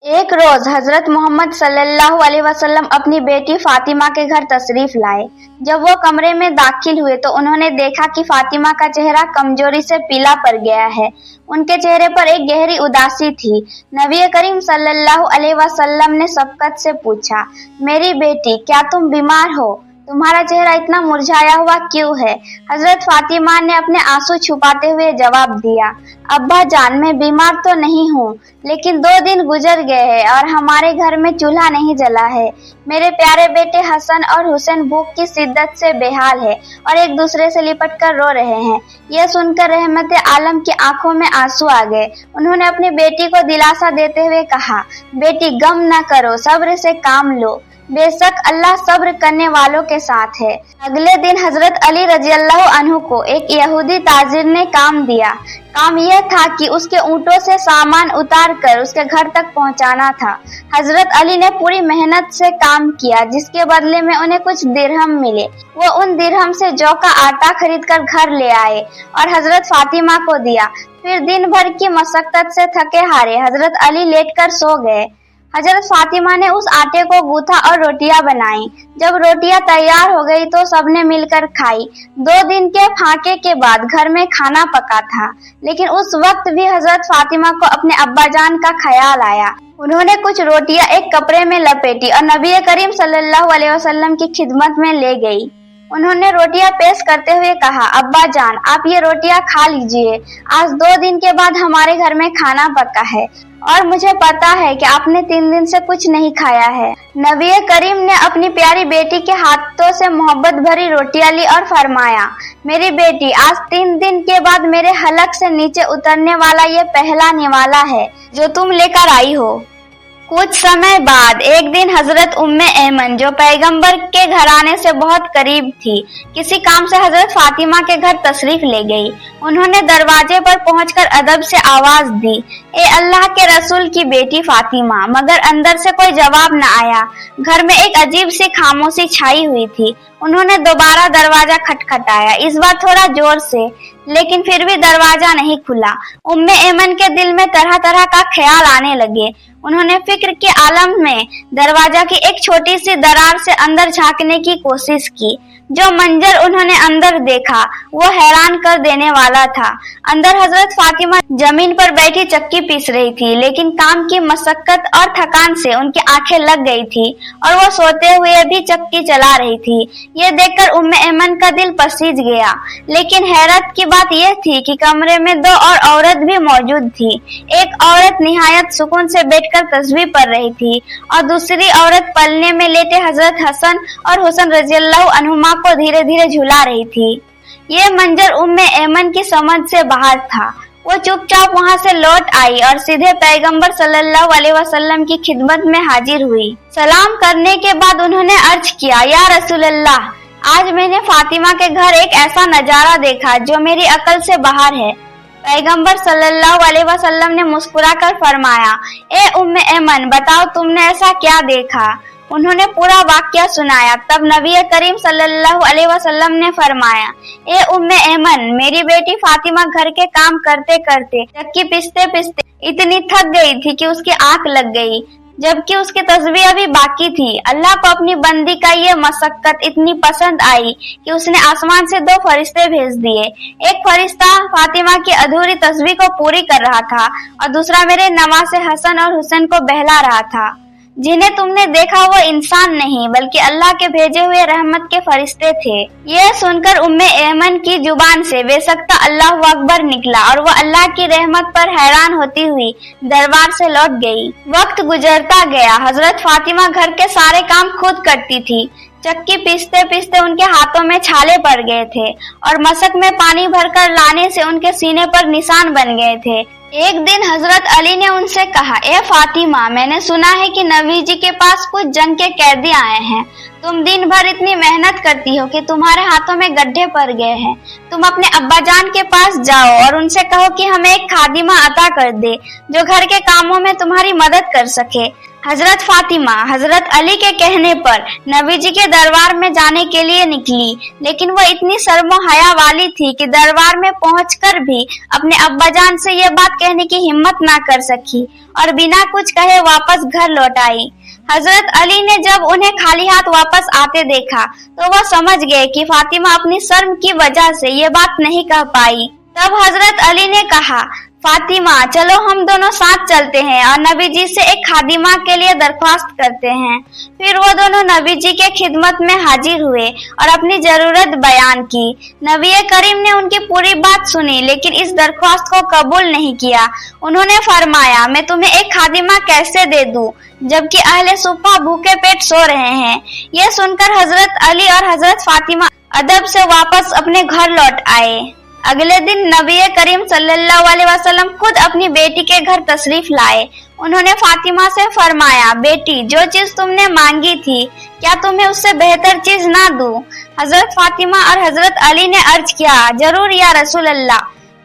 एक रोज हजरत मोहम्मद सल्लल्लाहु अलैहि वसल्लम अपनी बेटी फातिमा के घर तशरीफ लाए। जब वो कमरे में दाखिल हुए तो उन्होंने देखा कि फातिमा का चेहरा कमजोरी से पीला पड़ गया है। उनके चेहरे पर एक गहरी उदासी थी। नबी करीम सल्लल्लाहु अलैहि वसल्लम ने शफकत से पूछा, मेरी बेटी, क्या तुम बीमार हो? तुम्हारा चेहरा इतना मुरझाया हुआ क्यों है? हजरत फातिमा ने अपने आंसू छुपाते हुए जवाब दिया, अब्बा जान, मैं बीमार तो नहीं हूँ, लेकिन 2 दिन गुजर गए हैं और हमारे घर में चूल्हा नहीं जला है। मेरे प्यारे बेटे हसन और हुसैन भूख की शिद्दत से बेहाल है और एक दूसरे से लिपट कर रो रहे हैं। यह सुनकर रहमत आलम की आंखों में आंसू आ गए। उन्होंने अपनी बेटी को दिलासा देते हुए कहा, बेटी गम न करो, सब्र से काम लो, बेशक अल्लाह सब्र करने वालों के साथ है। अगले दिन हजरत अली रज़ियल्लाहु अन्हु को एक यहूदी ताजिर ने काम दिया। काम यह था कि उसके ऊँटों से सामान उतार कर उसके घर तक पहुंचाना था। हजरत अली ने पूरी मेहनत से काम किया, जिसके बदले में उन्हें कुछ दिरहम मिले। वो उन दिरहम से जौ का आटा खरीद कर घर ले आए और हजरत फातिमा को दिया। फिर दिन भर की मशक्कत से थके हारे हजरत अली लेटकर सो गए। हजरत फातिमा ने उस आटे को गूथा और रोटियां बनाई। जब रोटियां तैयार हो गई तो सबने मिलकर खाई। 2 दिन के फाके के बाद घर में खाना पका था, लेकिन उस वक्त भी हजरत फातिमा को अपने अब्बाजान का ख्याल आया। उन्होंने कुछ रोटियां एक कपड़े में लपेटी और नबी करीम सल्लल्लाहु अलैहि वसल्लम की खिदमत में ले गई। उन्होंने रोटियां पेश करते हुए कहा, अब्बा जान, आप ये रोटियां खा लीजिए। आज 2 दिन के बाद हमारे घर में खाना पका है और मुझे पता है कि आपने 3 दिन से कुछ नहीं खाया है। नबी करीम ने अपनी प्यारी बेटी के हाथों से मोहब्बत भरी रोटियां ली और फरमाया, मेरी बेटी, आज 3 दिन के बाद मेरे हलक से नीचे उतरने वाला ये पहला निवाला है जो तुम लेकर आई हो। कुछ समय बाद एक दिन हजरत उम्मे ऐमन, जो पैगंबर के घराने से बहुत करीब थी, किसी काम से हजरत फातिमा के घर तशरीफ ले गई। उन्होंने दरवाजे पर पहुंचकर अदब से आवाज दी, ए अल्लाह के रसूल की बेटी फातिमा, मगर अंदर से कोई जवाब न आया। घर में एक अजीब सी खामोशी छाई हुई थी। उन्होंने दोबारा दरवाजा खटखटाया, इस बार थोड़ा जोर से, लेकिन फिर भी दरवाजा नहीं खुला। उम्मे ऐमन के दिल में तरह तरह का ख्याल आने लगे। उन्होंने फिक्र के आलम में दरवाजा की एक छोटी सी दरार से अंदर झांकने की कोशिश की। जो मंजर उन्होंने अंदर देखा वो हैरान कर देने वाला था। अंदर हजरत फातिमा जमीन पर बैठी चक्की पीस रही थी, लेकिन काम की मशक्कत और थकान से उनकी आंखें लग गई थी और वो सोते हुए भी चक्की चला रही थी। ये देखकर उम्मे ऐमन का दिल पसीज गया। लेकिन हैरत की बात यह थी कि कमरे में 2 और औरत भी मौजूद थी। एक औरत निहायत सुकून से बैठकर तस्बीह पढ़ रही थी और दूसरी औरत पलने में लेटे हजरत हसन और हुसैन रज़ियल्लाहु अन्हुमा को धीरे धीरे झुला रही थी। ये मंजर उम्मे ऐमन की समझ से बाहर था। वो चुपचाप वहां से लौट आई और सीधे पैगंबर सल्लल्लाहु अलैहि वसल्लम की खिदमत में हाजिर हुई। सलाम करने के बाद उन्होंने अर्ज किया, या रसूल अल्लाह, आज मैंने फातिमा के घर एक ऐसा नजारा देखा जो मेरी अकल से बाहर है। पैगंबर सल्लल्लाहु अलैहि वसल्लम ने मुस्कुराकर फरमाया, ए उम्मे ऐमन, बताओ तुमने ऐसा क्या देखा? उन्होंने पूरा वाकया सुनाया। तब नबी करीम सल्लल्लाहु अलैहि वसल्लम ने फरमाया, ए उम्मे ऐमन, मेरी बेटी फातिमा घर के काम करते करते, चक्की पीसते पीसते इतनी थक गई थी कि उसकी आंख लग गई, जबकि उसकी तस्बीह अभी बाकी थी। अल्लाह को अपनी बंदी का ये मशक्कत इतनी पसंद आई कि उसने आसमान से 2 फरिश्ते भेज दिए। एक फरिश्ता फातिमा की अधूरी तस्बीह को पूरी कर रहा था और दूसरा मेरे नवासे हसन और हुसैन को बहला रहा था। जिन्हें तुमने देखा वो इंसान नहीं बल्कि अल्लाह के भेजे हुए रहमत के फरिश्ते थे। यह सुनकर उम्मे ऐमन की जुबान से बेशक अल्लाहु अकबर निकला और वो अल्लाह की रहमत पर हैरान होती हुई दरबार से लौट गई। वक्त गुजरता गया। हजरत फातिमा घर के सारे काम खुद करती थी। चक्की पीसते पीसते उनके हाथों में छाले पड़ गए थे और मशक में पानी भरकर लाने से उनके सीने पर निशान बन गए थे। एक दिन हजरत अली ने उनसे कहा, ए फातिमा, मैंने सुना है कि नबी जी के पास कुछ जंग के कैदी आए हैं। तुम दिन भर इतनी मेहनत करती हो कि तुम्हारे हाथों में गड्ढे पड़ गए हैं। तुम अपने अब्बा जान के पास जाओ और उनसे कहो कि हमें एक खादिमा अता कर दे जो घर के कामों में तुम्हारी मदद कर सके। हजरत फातिमा हजरत अली के कहने पर नबी जी के दरबार में जाने के लिए निकली, लेकिन वो इतनी शर्मो हया वाली थी कि दरबार में पहुंचकर भी अपने अब्बाजान से ये बात कहने की हिम्मत ना कर सकी और बिना कुछ कहे वापस घर लौट आई। हजरत अली ने जब उन्हें खाली हाथ वापस आते देखा तो वह समझ गए कि फातिमा अपनी शर्म की वजह से ये बात नहीं कह पाई। तब हजरत अली ने कहा, फातिमा चलो हम दोनों साथ चलते हैं और नबी जी से एक खादिमा के लिए दरख्वास्त करते हैं। फिर वो दोनों नबी जी के खिदमत में हाजिर हुए और अपनी जरूरत बयान की। नबी करीम ने उनकी पूरी बात सुनी लेकिन इस दरख्वास्त को कबूल नहीं किया। उन्होंने फरमाया, मैं तुम्हें एक खादिमा कैसे दे दूं जबकि अहले सुफ़ा भूखे पेट सो रहे हैं। यह सुनकर हजरत अली और हजरत फातिमा अदब से वापस अपने घर लौट आए। अगले दिन नबी करीम सल्लल्लाहु अलैहि वसल्लम खुद अपनी बेटी के घर तशरीफ लाए। उन्होंने फातिमा से फरमाया, बेटी जो चीज तुमने मांगी थी क्या तुम्हें उससे बेहतर चीज ना दूं? हजरत फातिमा और हजरत अली ने अर्ज किया, जरूर या रसूल अल्लाह।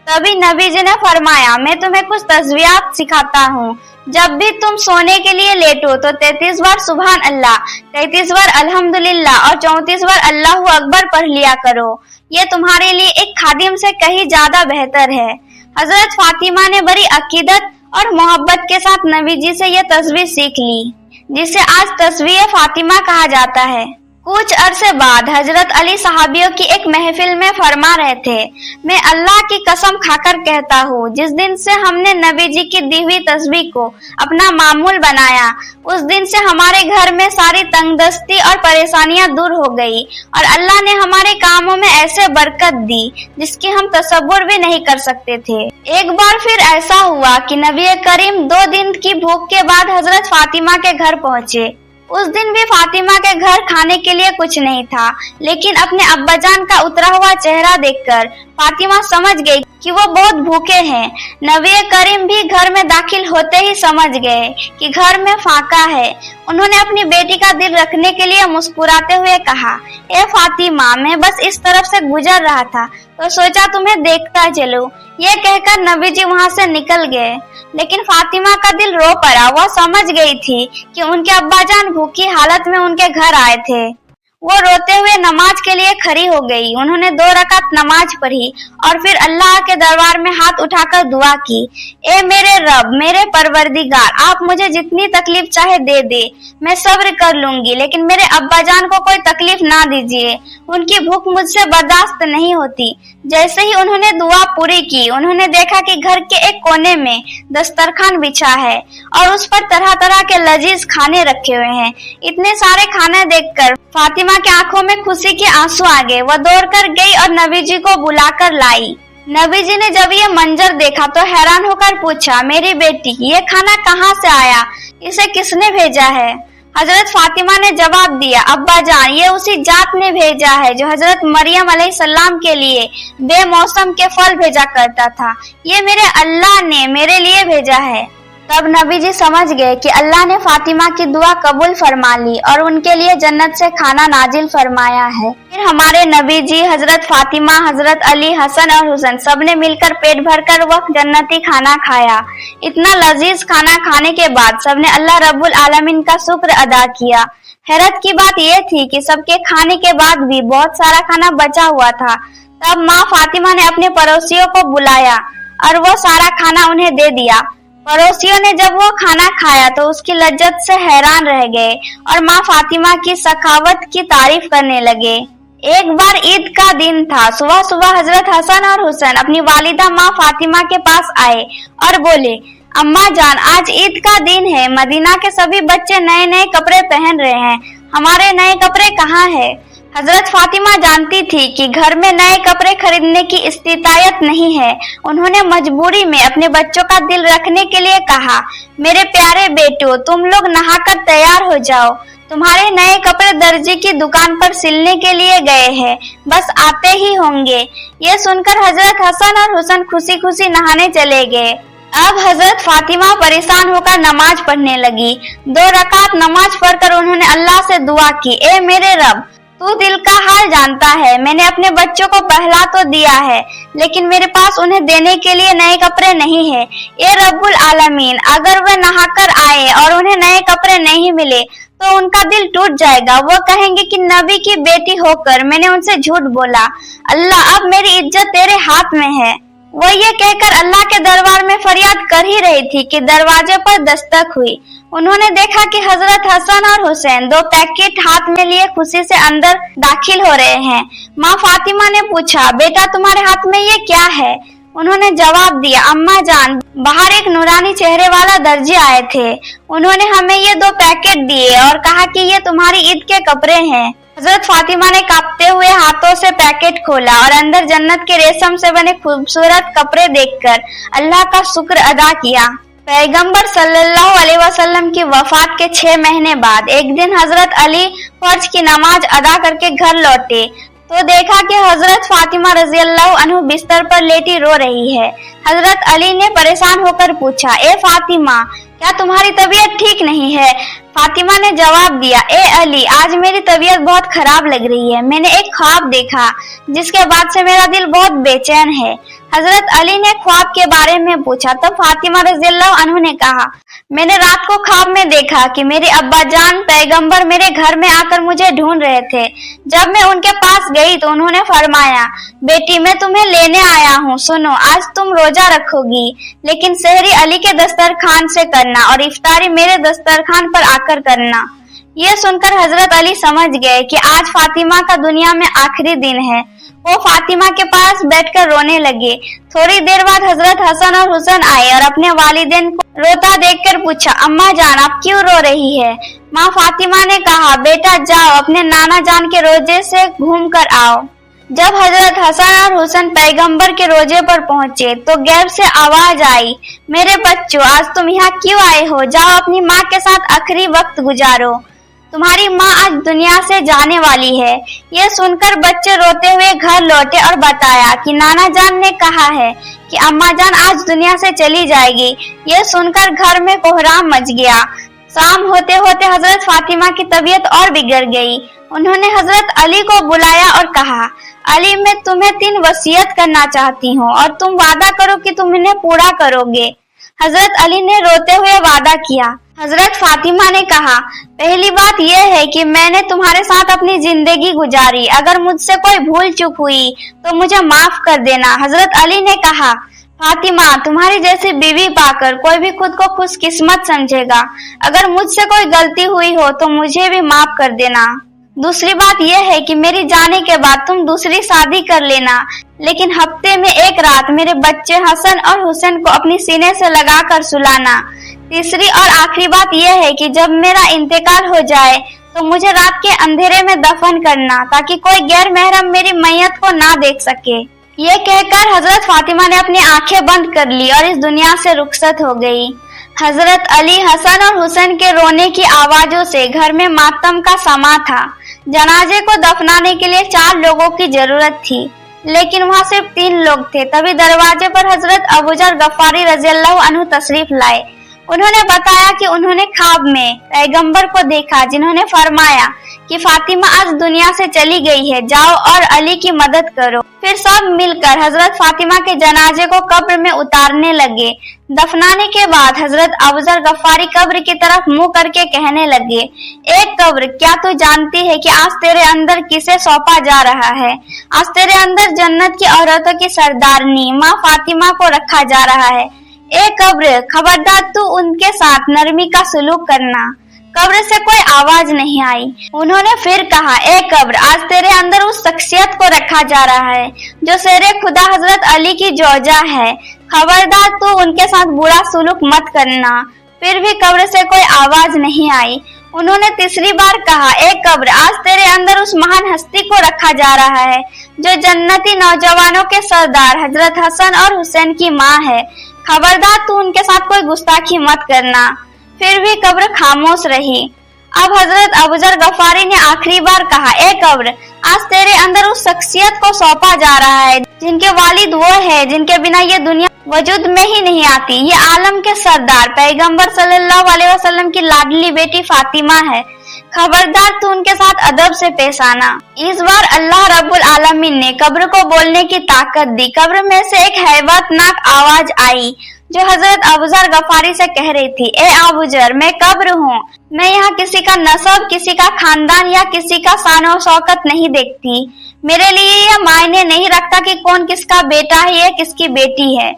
तभी नबी जी ने फरमाया, मैं तुम्हें कुछ तस्वीरात सिखाता हूँ। जब भी तुम सोने के लिए लेटो तो 33 बार सुभान अल्लाह, 33 बार अल्हम्दुलिल्लाह और 34 बार अल्लाहु अकबर पढ़ लिया करो। ये तुम्हारे लिए एक खादिम से कहीं ज्यादा बेहतर है। हजरत फातिमा ने बड़ी अकीदत और मोहब्बत के साथ नबी जी से यह तस्वीर सीख ली, जिसे आज तस्वीर फातिमा कहा जाता है। कुछ अरसे बाद हजरत अली सहाबियों की एक महफिल में फरमा रहे थे, मैं अल्लाह की कसम खाकर कहता हूँ, जिस दिन से हमने नबी जी की दी हुई तस्बीह को अपना मामूल बनाया उस दिन से हमारे घर में सारी तंगदस्ती और परेशानियां दूर हो गई और अल्लाह ने हमारे कामों में ऐसे बरकत दी जिसकी हम तसव्वुर भी नहीं कर सकते थे। एक बार फिर ऐसा हुआ कि नबी करीम 2 दिन की भूख के बाद हजरत फातिमा के घर पहुँचे। उस दिन भी फातिमा के घर खाने के लिए कुछ नहीं था, लेकिन अपने अब्बाजान का उतरा हुआ चेहरा देखकर फातिमा समझ गई कि वो बहुत भूखे हैं। नबी करीम भी घर में दाखिल होते ही समझ गए कि घर में फाका है। उन्होंने अपनी बेटी का दिल रखने के लिए मुस्कुराते हुए कहा, ए फातिमा, मैं बस इस तरफ से गुजर रहा था तो सोचा तुम्हें देखता चलूं। ये कहकर नबी जी वहाँ से निकल गए, लेकिन फातिमा का दिल रो पड़ा। वह समझ गई थी कि उनके अब्बाजान भूखी हालत में उनके घर आए थे। वो रोते हुए नमाज के लिए खड़ी हो गई। उन्होंने 2 रकात नमाज पढ़ी और फिर अल्लाह के दरबार में हाथ उठाकर दुआ की, ए मेरे रब, मेरे परवरदिगार, आप मुझे जितनी तकलीफ चाहे दे दे, मैं सब्र कर लूंगी, लेकिन मेरे अब्बाजान को कोई तकलीफ ना दीजिए, उनकी भूख मुझसे बर्दाश्त नहीं होती। जैसे ही उन्होंने दुआ पूरी की, उन्होंने देखा कि घर के एक कोने में दस्तरखान बिछा है और उस पर तरह तरह के लजीज खाने रखे हुए हैं। इतने सारे खाने देखकर फातिमा की आंखों में खुशी के आंसू आ गए। वह दौड़कर गई और नबी जी को बुलाकर लाई। नबी जी ने जब ये मंजर देखा तो हैरान होकर पूछा, मेरी बेटी, ये खाना कहाँ से आया? इसे किसने भेजा है? हजरत फातिमा ने जवाब दिया, अब्बा जान, ये उसी जात ने भेजा है जो हजरत मरियम अलैहिस्सलाम के लिए बेमौसम के फल भेजा करता था। ये मेरे अल्लाह ने मेरे लिए भेजा है। तब नबी जी समझ गए कि अल्लाह ने फातिमा की दुआ कबूल फरमा ली और उनके लिए जन्नत से खाना नाजिल फरमाया है। फिर हमारे नबी जी, हजरत फातिमा, हजरत अली, हसन और हुसैन सबने मिलकर पेट भरकर वह जन्नती खाना खाया। इतना लजीज खाना खाने के बाद सबने अल्लाह रब्बुल आलमीन का शुक्र अदा किया। हैरत की बात यह थी कि सबके खाने के बाद भी बहुत सारा खाना बचा हुआ था। तब माँ फातिमा ने अपने पड़ोसियों को बुलाया और वो सारा खाना उन्हें दे दिया। पड़ोसियों ने जब वो खाना खाया तो उसकी लज्जत से हैरान रह गए और माँ फातिमा की सखावत की तारीफ करने लगे। एक बार ईद का दिन था। सुबह सुबह हजरत हसन और हुसैन अपनी वालिदा माँ फातिमा के पास आए और बोले, अम्मा जान, आज ईद का दिन है, मदीना के सभी बच्चे नए नए कपड़े पहन रहे हैं, हमारे नए कपड़े कहाँ है? हजरत फातिमा जानती थी कि घर में नए कपड़े खरीदने की इस्तितायत नहीं है। उन्होंने मजबूरी में अपने बच्चों का दिल रखने के लिए कहा, मेरे प्यारे बेटो, तुम लोग नहाकर तैयार हो जाओ, तुम्हारे नए कपड़े दर्जी की दुकान पर सिलने के लिए गए हैं, बस आते ही होंगे। ये सुनकर हजरत हसन और हुसैन खुशी खुशी नहाने चले गए। अब हजरत फातिमा परेशान होकर नमाज पढ़ने लगी। 2 रकात नमाज पढ़कर उन्होंने अल्लाह से दुआ की, ए मेरे रब, तू दिल का हाल जानता है। मैंने अपने बच्चों को पहला तो दिया है, लेकिन मेरे पास उन्हें देने के लिए नए कपड़े नहीं है। ए रब्बुल आलमीन, अगर वे नहाकर आए और उन्हें नए कपड़े नहीं मिले तो उनका दिल टूट जाएगा। वो कहेंगे कि नबी की बेटी होकर मैंने उनसे झूठ बोला। अल्लाह, अब मेरी इज्जत तेरे हाथ में है। वो ये कहकर अल्लाह के दरबार में फरियाद कर ही रही थी कि दरवाजे पर दस्तक हुई। उन्होंने देखा कि हजरत हसन और हुसैन 2 पैकेट हाथ में लिए खुशी से अंदर दाखिल हो रहे हैं। माँ फातिमा ने पूछा, बेटा तुम्हारे हाथ में ये क्या है? उन्होंने जवाब दिया, अम्मा जान, बाहर एक नूरानी चेहरे वाला दर्जी आए थे। उन्होंने हमें ये 2 पैकेट दिए और कहा कि ये तुम्हारी ईद के कपड़े हैं। हजरत फातिमा ने कांपते हुए हाथों से पैकेट खोला और अंदर जन्नत के रेशम से बने खूबसूरत कपड़े देखकर अल्लाह का शुक्र अदा किया। पैगंबर सल्लल्लाहु अलैहि वसल्लम की वफात के 6 महीने बाद एक दिन हजरत अली फर्ज की नमाज अदा करके घर लौटे तो देखा कि हजरत फातिमा रजी अल्लाह अन्हु बिस्तर पर लेटी रो रही है। हजरत अली ने परेशान होकर पूछा, ए फातिमा, क्या तुम्हारी तबीयत ठीक नहीं है? फातिमा ने जवाब दिया, ए अली, आज मेरी तबीयत बहुत खराब लग रही है। मैंने एक ख्वाब देखा जिसके बाद से मेरा दिल बहुत बेचैन है। हजरत अली ने ख्वाब के बारे में पूछा तो फातिमा रज़ियल्लाहु अन्हु ने कहा, मैंने रात को ख्वाब में देखा कि मेरे अब्बा जान पैगंबर मेरे घर में आकर मुझे ढूंढ रहे थे। जब मैं उनके पास गई तो उन्होंने फरमाया, बेटी मैं तुम्हें लेने आया हूँ, सुनो, आज तुम रोजा रखोगी, लेकिन सहरी अली के दस्तरखान से करना और इफ्तारी मेरे दस्तरखान पर आकर करना। ये सुनकर हजरत अली समझ गए कि आज फातिमा का दुनिया में आखिरी दिन है। वो फातिमा के पास बैठकर रोने लगे। थोड़ी देर बाद हजरत हसन और हुसैन आए और अपने वालिदैन को रोता देखकर पूछा, अम्मा जान आप क्यों रो रही है? माँ फातिमा ने कहा, बेटा जाओ अपने नाना जान के रोजे से घूम कर आओ। जब हजरत हसन और हुसैन पैगंबर के रोजे पर पहुँचे तो गैब से आवाज आई, मेरे बच्चों आज तुम यहाँ क्यों आए हो? जाओ अपनी माँ के साथ आखिरी वक्त गुजारो, तुम्हारी माँ आज दुनिया से जाने वाली है। ये सुनकर बच्चे रोते हुए घर लौटे और बताया कि नाना जान ने कहा है कि अम्मा जान आज दुनिया से चली जाएगी। ये सुनकर घर में कोहराम मच गया। शाम होते होते हजरत फातिमा की तबीयत और बिगड़ गई। उन्होंने हजरत अली को बुलाया और कहा, अली मैं तुम्हें 3 वसीयत करना चाहती हूँ और तुम वादा करो कि तुम इन्हें पूरा करोगे। हजरत अली ने रोते हुए वादा किया। हजरत फातिमा ने कहा, पहली बात यह है कि मैंने तुम्हारे साथ अपनी जिंदगी गुजारी, अगर मुझसे कोई भूल चूक हुई तो मुझे माफ कर देना। हजरत अली ने कहा, फातिमा तुम्हारी जैसी बीवी पाकर कोई भी खुद को खुशकिस्मत समझेगा। अगर मुझसे कोई गलती हुई हो तो मुझे भी माफ कर देना। दूसरी बात यह है कि मेरी जाने के बाद तुम दूसरी शादी कर लेना, लेकिन हफ्ते में 1 रात मेरे बच्चे हसन और हुसैन को अपनी सीने से लगाकर सुलाना। तीसरी और आखिरी बात यह है कि जब मेरा इंतकाल हो जाए तो मुझे रात के अंधेरे में दफन करना, ताकि कोई गैर महरम मेरी मैयत को ना देख सके। ये कहकर हजरत फातिमा ने अपनी आंखें बंद कर ली और इस दुनिया से रुखसत हो गई। हजरत अली, हसन और हुसैन के रोने की आवाजों से घर में मातम का समा था। जनाजे को दफनाने के लिए 4 लोगों की जरूरत थी, लेकिन वहाँ सिर्फ 3 लोग थे। तभी दरवाजे पर हजरत अबूजर गफ्फारी रज़ियल्लाहु अन्हु तशरीफ लाए। उन्होंने बताया कि उन्होंने ख्वाब में पैगंबर को देखा, जिन्होंने फरमाया कि फातिमा आज दुनिया से चली गई है, जाओ और अली की मदद करो। फिर सब मिलकर हजरत फातिमा के जनाजे को कब्र में उतारने लगे। दफनाने के बाद हजरत अबूजर गफ्फारी कब्र की तरफ मुंह करके कहने लगे, एक कब्र, क्या तू जानती है कि आज तेरे अंदर किसे सौंपा जा रहा है? आज तेरे अंदर जन्नत की औरतों की सरदारनी माँ फातिमा को रखा जा रहा है। ए कब्र, खबरदार तू उनके साथ नरमी का सलूक करना। कब्र से कोई आवाज नहीं आई। उन्होंने फिर कहा, ए कब्र, आज तेरे अंदर उस शख्सियत को रखा जा रहा है जो शेरे खुदा हजरत अली की जोजा है। खबरदार तू उनके साथ बुरा सलूक मत करना। फिर भी कब्र से कोई आवाज नहीं आई। उन्होंने तीसरी बार कहा, ए कब्र, आज तेरे अंदर उस महान हस्ती को रखा जा रहा है जो जन्नती नौजवानों के सरदार हजरत हसन और हुसैन की माँ है। खबरदार तू उनके साथ कोई गुस्ताखी मत करना। फिर भी कब्र खामोश रही। अब हजरत अबूजर गफारी ने आखिरी बार कहा, ए कब्र, आज तेरे अंदर उस शख्सियत को सौंपा जा रहा है जिनके वालिद वो है जिनके बिना ये दुनिया वजूद में ही नहीं आती। ये आलम के सरदार पैगंबर सल्लल्लाहु अलैहि वसल्लम की लाडली बेटी फातिमा है। खबरदार तू उनके साथ अदब से पेश आना। इस बार अल्लाह रब्बुल आलमीन ने कब्र को बोलने की ताकत दी। कब्र में से एक हैबतनाक आवाज आई जो हजरत अबूजर गफारी से कह रही थी, ए अबूजर, मैं कब्र हूँ। मैं यहाँ किसी का नसब, किसी का खानदान या किसी का शान और शौकत नहीं देखती। मेरे लिए यह मायने नहीं रखता कि कौन किसका बेटा है या किसकी बेटी है।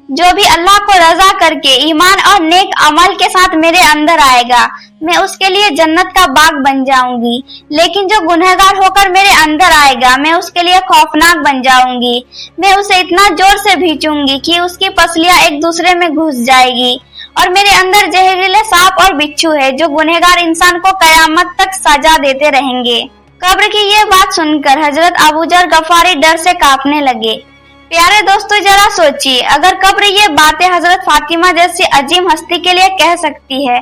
जो भी अल्लाह को रजा करके ईमान और नेक अमल के साथ मेरे अंदर आएगा, मैं उसके लिए जन्नत का बाग बन जाऊंगी। लेकिन जो गुनहगार होकर मेरे अंदर आएगा, मैं उसके लिए खौफनाक बन जाऊंगी। मैं उसे इतना जोर से भींचूंगी कि उसकी पसलियां एक दूसरे में घुस जाएगी। और मेरे अंदर जहरीले सांप और बिच्छू है जो गुनहगार इंसान को कयामत तक सजा देते रहेंगे। कब्र की ये बात सुनकर हजरत अबूजर गफारी डर से कांपने लगे। प्यारे दोस्तों, जरा सोचिए, अगर कब्र ये बातें हजरत फातिमा जैसी अजीम हस्ती के लिए कह सकती है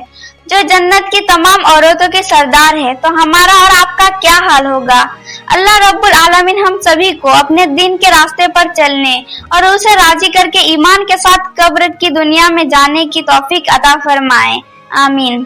जो जन्नत की तमाम औरतों की सरदार है, तो हमारा और आपका क्या हाल होगा। अल्लाह रब्बुल आलमीन हम सभी को अपने दीन के रास्ते पर चलने और उसे राजी करके ईमान के साथ कब्र की दुनिया में जाने की तौफीक अता फरमाए। आमीन।